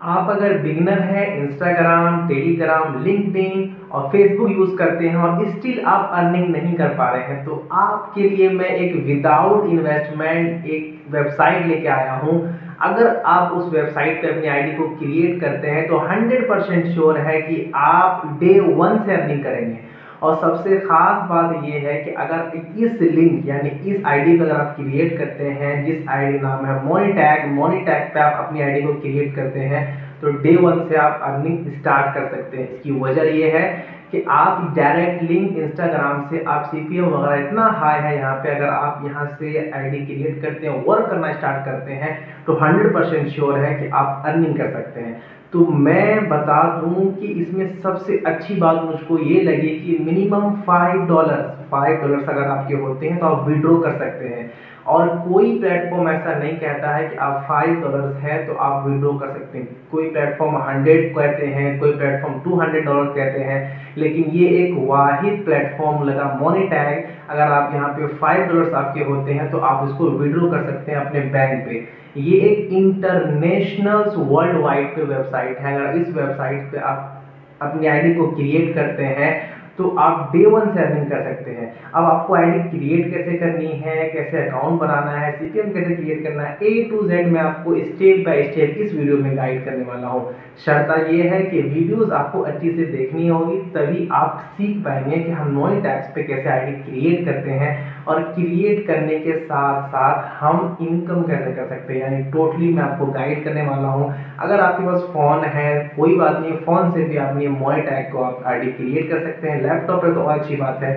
आप अगर बिगिनर हैं, इंस्टाग्राम, टेलीग्राम, लिंक्डइन और फेसबुक यूज़ करते हैं और स्टिल आप अर्निंग नहीं कर पा रहे हैं, तो आपके लिए मैं एक विदाउट इन्वेस्टमेंट एक वेबसाइट लेके आया हूँ। अगर आप उस वेबसाइट पे अपनी आईडी को क्रिएट करते हैं तो 100% श्योर है कि आप डे 1 से अर्निंग करेंगे। और सबसे खास बात यह है कि अगर इस लिंक यानी इस आईडी को अगर आप क्रिएट करते हैं, जिस आईडी नाम है मोनीटैग पे आप अपनी आईडी को क्रिएट करते हैं तो डे 1 से आप अर्निंग स्टार्ट कर सकते हैं। इसकी वजह यह है कि आप डायरेक्ट लिंक इंस्टाग्राम से आप सीपीएम वगैरह इतना हाई है यहाँ पे, अगर आप यहाँ से आईडी क्रिएट करते हैं, वर्क करना स्टार्ट करते हैं तो 100% श्योर है कि आप अर्निंग कर सकते हैं। तो मैं बता दूं कि इसमें सबसे अच्छी बात मुझको ये लगी कि मिनिमम $5 अगर आपके होते हैं तो आप विड्रॉ कर सकते हैं। और कोई प्लेटफॉर्म ऐसा नहीं कहता है कि आप $5 है तो आप विड्रॉ कर सकते हैं। कोई प्लेटफॉर्म 100 कहते हैं, कोई प्लेटफॉर्म $200 कहते हैं, लेकिन ये एक वाहिद प्लेटफॉर्म लगा मोनीटैग। अगर आप यहाँ पे $5 आपके होते हैं तो आप इसको विड्रॉ कर सकते हैं अपने बैंक पे। ये एक इंटरनेशनल वर्ल्ड वाइड पे वेबसाइट है। अगर इस वेबसाइट पे आप अपनी आईडी को क्रिएट करते हैं तो आप डे 1 से अर्निंग कर सकते हैं। अब आपको आईडी क्रिएट कैसे करनी है, कैसे अकाउंट बनाना है, सीपीएम कैसे क्रिएट करना है, A to Z मैं आपको स्टेप बाय स्टेप इस वीडियो में गाइड करने वाला हूँ। शर्त ये है कि वीडियोस आपको अच्छी से देखनी होगी, तभी आप सीख पाएंगे कि हम नए टैग्स पे कैसे आईडी क्रिएट करते हैं और क्रिएट करने के साथ साथ हम इनकम कैसे कर सकते हैं। यानी टोटली मैं आपको गाइड करने वाला हूँ। अगर आपके पास फ़ोन है कोई बात नहीं, फ़ोन से भी आप ये मोनीटैग को आप आईडी क्रिएट कर सकते हैं। लैपटॉप पे तो और अच्छी बात है,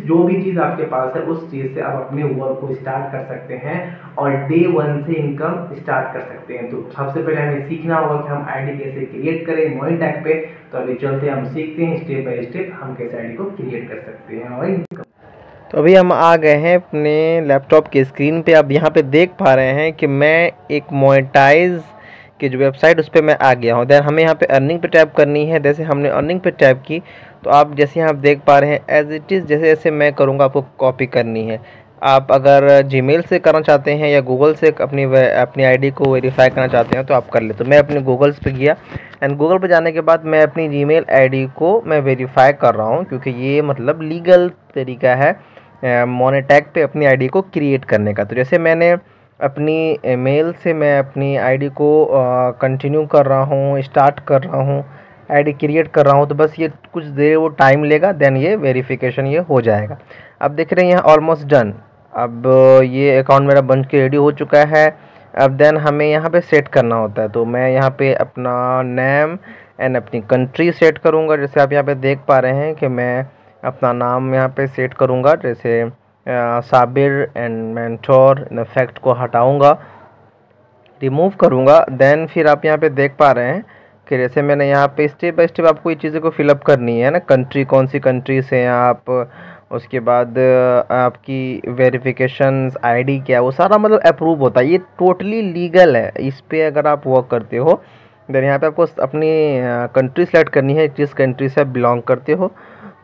जो भी चीज़ आपके पास है उस चीज़ से आप अपने वर्क को स्टार्ट कर सकते हैं और डे 1 से इनकम स्टार्ट कर सकते हैं। तो सबसे पहले हमें सीखना होगा कि हम आईडी कैसे क्रिएट करें मोनीटैग पे। तो अभी चलते हैं, हम सीखते हैं स्टेप बाय स्टेप हम कैसे आईडी को क्रिएट कर सकते हैं और इनकम। तो अभी हम आ गए हैं अपने लैपटॉप के स्क्रीन पे। आप यहाँ पे देख पा रहे हैं कि मैं एक मोनेटाइज की जो वेबसाइट उस पर मैं आ गया हूँ। देन हमें यहाँ पे अर्निंग पे टैप करनी है। जैसे हमने अर्निंग पे टैप की तो आप जैसे यहाँ देख पा रहे हैं एज इट इज़ जैसे जैसे मैं करूँगा आपको कॉपी करनी है। आप अगर जीमेल से करना चाहते हैं या गूगल से अपनी आईडी को वेरीफाई करना चाहते हैं तो आप कर ले। तो मैं अपने गूगल्स पे गया एंड गूगल पे जाने के बाद मैं अपनी जीमेल आईडी को मैं वेरीफाई कर रहा हूँ, क्योंकि ये मतलब लीगल तरीका है मोनेटैग पे अपनी आईडी को क्रिएट करने का। तो जैसे मैंने अपनी मेल से मैं अपनी आईडी को कंटिन्यू कर रहा हूँ, स्टार्ट कर रहा हूँ, आईडी क्रिएट कर रहा हूँ, तो बस ये कुछ देर वो टाइम लेगा, देन ये वेरिफिकेशन ये हो जाएगा। अब देख रहे हैं यहाँ ऑलमोस्ट डन। अब ये अकाउंट मेरा बन के रेडी हो चुका है। अब देन हमें यहाँ पे सेट करना होता है। तो मैं यहाँ पे अपना नेम एंड अपनी कंट्री सेट करूँगा। जैसे आप यहाँ पे देख पा रहे हैं कि मैं अपना नाम यहाँ पे सेट करूँगा, जैसे Sabir and mentor. In fact को हटाऊँगा, रिमूव करूँगा। देन फिर आप यहाँ पे देख पा रहे हैं कि जैसे मैंने यहाँ पे स्टेप बाय स्टेप आपको ये चीज़ें को फिलअप करनी है ना, कंट्री कौन सी कंट्री से हैं आप, उसके बाद आपकी वेरिफिकेशंस आईडी क्या है, वो सारा मतलब अप्रूव होता है। ये टोटली लीगल है। इस पे अगर आप वर्क करते हो देन यहाँ पे आपको अपनी कंट्री सेलेक्ट करनी है, जिस कंट्री से आप बिलोंग करते हो।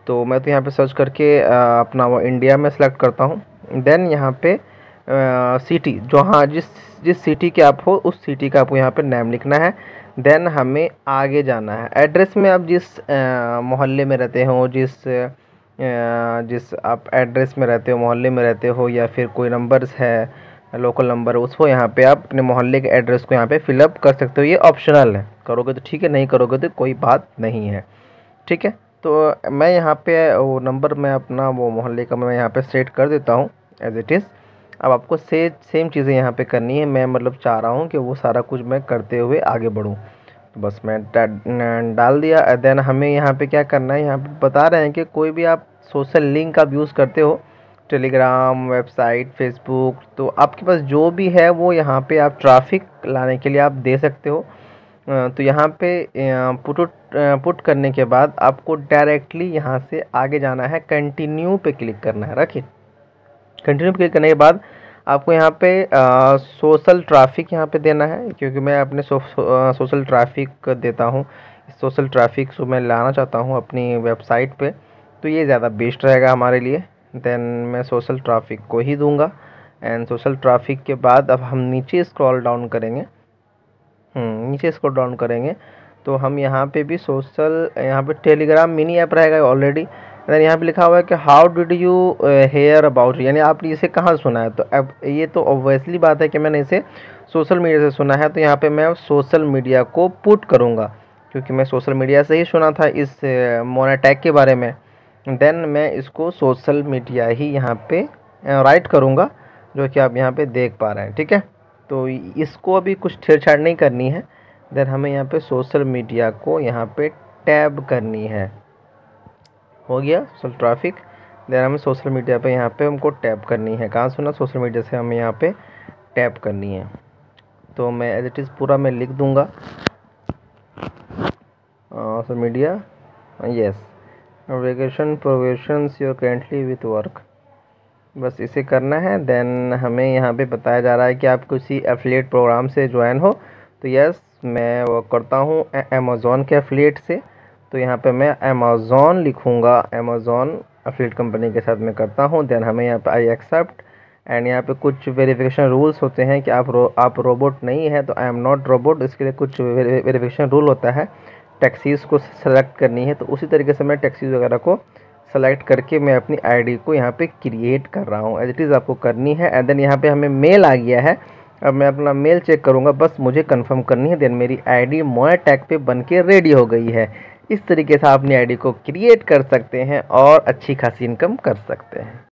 तो मैं तो यहाँ पे सर्च करके अपना वो इंडिया में सेलेक्ट करता हूँ। देन यहाँ पे सिटी जो, हाँ, जिस सिटी के आप हो उस सिटी का आपको यहाँ पे नाम लिखना है। देन हमें आगे जाना है। एड्रेस में आप जिस मोहल्ले में रहते हो, जिस आप एड्रेस में रहते हो, मोहल्ले में रहते हो, या फिर कोई नंबर्स है लोकल नंबर, उसको यहाँ पे आप अपने मोहल्ले के एड्रेस को यहाँ पे फिलअप कर सकते हो। ये ऑप्शनल है, करोगे तो ठीक है, नहीं करोगे तो कोई बात नहीं है, ठीक है। तो मैं यहाँ पे वो नंबर मैं अपना वो मोहल्ले का मैं यहाँ पे सेट कर देता हूँ एज इट इज़। अब आपको सेम चीज़ें यहाँ पे करनी है। मैं मतलब चाह रहा हूँ कि वो सारा कुछ मैं करते हुए आगे बढ़ूँ। तो बस मैं डाल दिया। देन हमें यहाँ पे क्या करना है, यहाँ पे बता रहे हैं कि कोई भी आप सोशल लिंक आप यूज़ करते हो, टेलीग्राम, वेबसाइट, फेसबुक, तो आपके पास जो भी है वो यहाँ पे आप ट्रैफिक लाने के लिए आप दे सकते हो। तो यहाँ पे पुट करने के बाद आपको डायरेक्टली यहाँ से आगे जाना है, कंटिन्यू पे क्लिक करना है। रखिए, कंटिन्यू पे क्लिक करने के बाद आपको यहाँ पे सोशल ट्रैफिक यहाँ पे देना है, क्योंकि मैं अपने सोशल ट्रैफिक देता हूँ। सोशल ट्रैफिक को मैं लाना चाहता हूँ अपनी वेबसाइट पे, तो ये ज़्यादा बेस्ट रहेगा हमारे लिए। देन मैं सोशल ट्रैफिक को ही दूंगा। एंड सोशल ट्रैफिक के बाद अब हम नीचे स्क्रॉल डाउन करेंगे नीचे स्क्रॉल डाउन करेंगे तो हम यहाँ पे भी सोशल, यहाँ पे टेलीग्राम मिनी ऐप रहेगा ऑलरेडी। देन यहाँ पे लिखा हुआ है कि how did you hear about, यानी आपने इसे कहाँ सुना है। तो अब ये तो ऑब्वियसली बात है कि मैंने इसे सोशल मीडिया से सुना है, तो यहाँ पे मैं सोशल मीडिया को पुट करूँगा क्योंकि मैं सोशल मीडिया से ही सुना था इस मोनेटैग के बारे में। देन मैं इसको सोशल मीडिया ही यहाँ पे राइट करूँगा, जो कि आप यहाँ पे देख पा रहे हैं। ठीक है, तो इसको अभी कुछ छेड़छाड़ नहीं करनी है। देन हमें यहाँ पे सोशल मीडिया को यहाँ पे टैब करनी है। हो गया सोशल ट्रैफिक। देन हमें सोशल मीडिया पे यहाँ पे हमको टैप करनी है। कहाँ सुना, सोशल मीडिया से हमें यहाँ पे टैप करनी है। तो मैं एज इट इज़ पूरा मैं लिख दूँगा social media, yes vacation provisions your currently with work, बस इसे करना है। देन हमें यहाँ पे बताया जा रहा है कि आप किसी एफिलिएट प्रोग्राम से ज्वाइन हो। तो यस मैं वो करता हूँ अमेज़ॉन के एफिलिएट से, तो यहाँ पे मैं अमेज़ॉन लिखूँगा, अमेज़ॉन एफिलिएट कंपनी के साथ मैं करता हूँ। देन हमें यहाँ पे आई एक्सेप्ट, एंड यहाँ पे कुछ वेरिफिकेशन रूल्स होते हैं कि आप रोबोट नहीं है, तो आई एम नॉट रोबोट, इसके लिए कुछ वेरिफिकेशन रूल होता है। टैक्सीज़ को सेलेक्ट करनी है, तो उसी तरीके से मैं टैक्सीज़ वगैरह को सेलेक्ट करके मैं अपनी आईडी को यहाँ पे क्रिएट कर रहा हूँ। एज इट इज़ आपको करनी है। एंड देन यहाँ पे हमें मेल आ गया है, अब मैं अपना मेल चेक करूँगा, बस मुझे कंफर्म करनी है। देन मेरी आईडी मोनेटैग पे बन के रेडी हो गई है। इस तरीके से आप अपनी आईडी को क्रिएट कर सकते हैं और अच्छी खासी इनकम कर सकते हैं।